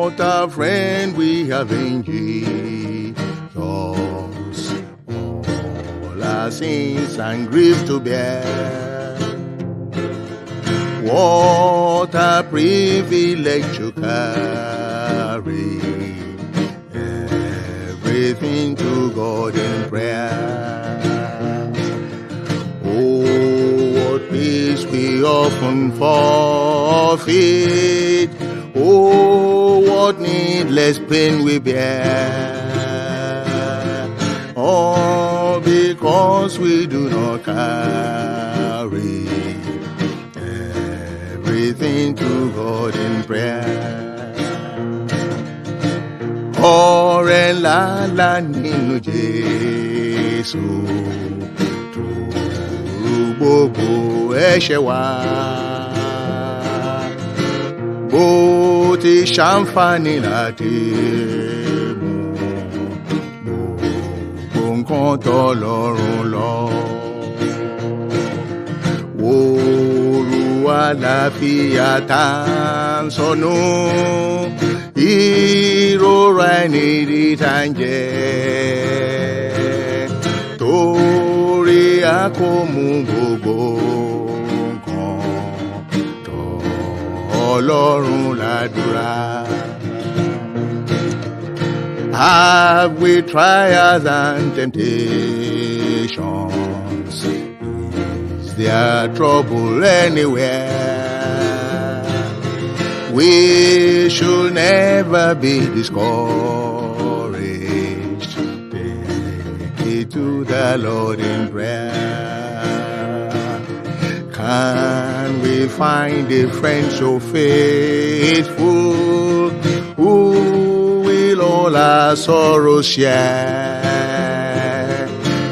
What a friend we have in Jesus. All our sins and griefs to bear. What a privilege to carry everything to God in prayer. Oh, what peace we often forfeit. Oh, what needless pain we bear. All because we do not carry everything to God in prayer. Ọrẹ ńlá nínú Jésù tó rú gbogbo ẹ̀ṣẹ̀ wa. Bó ti ṣanfani láti mú gbogbo nkan Tọ Ọlọrun lọ. Oluwa alafia tá nsọnù. Iror ainidi tá jẹ. Torí a kò mú gbogbo nkan Tọ Ọlọrun l'adura. Have we trials and temptations? Is there trouble anywhere? We should never be discouraged. Take it to the Lord in prayer. Can we find a friend so faithful who will all our sorrows share?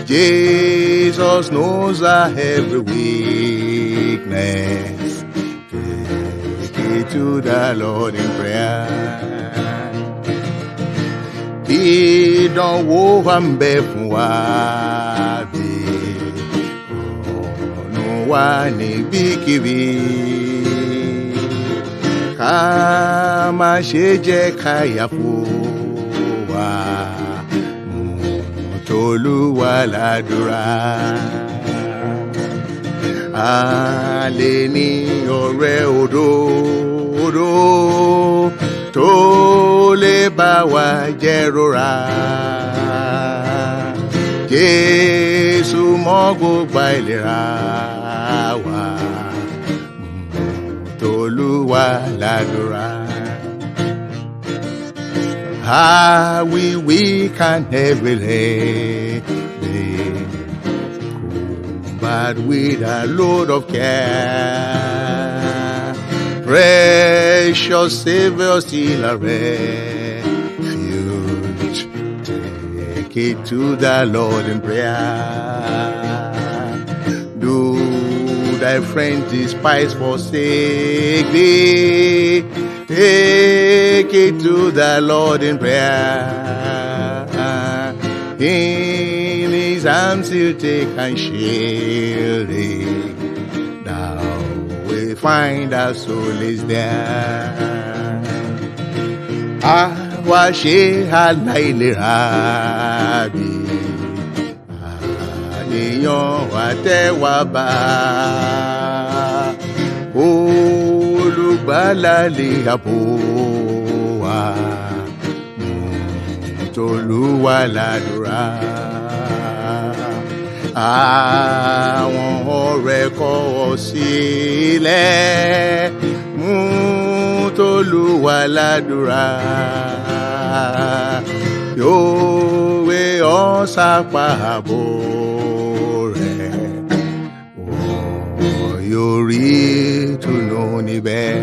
Jesus knows our every weakness. To the Lord in prayer. Idanwò wà ńbẹ̀ fún wa bí ọ̀nà wa nibikibi. Ká má ṣe jẹ́ káyà fòwà t'Oluwa l'adura. A lè ní ọ̀rẹ́ ododo tó lè bá wa jẹ́ rora. Jesu mọ gbogbo ailera wa t'Oluwa l'adura. How we weak and heavy laden, but with a load of care. Precious Savior, still a refuge. Take it to the Lord in prayer. Do thy friends despise, forsake thee? Take it to the Lord in prayer. In his arms he'll take and shield thee. Thou will find our soul is there. Àwa ṣe ailera bí àníyàn wa tẹ́wa bá. Olùgbàlà lè àbò wa. T'Oluwa l'adura. Àwọn ọ̀rẹ́ kọ̀ ọ́ sílẹ̀, mú t'Oluwa l'adura. Yóò wé ọ sápá àbò rẹ̀, wọ́n yóò rí ìtùnú níbẹ̀.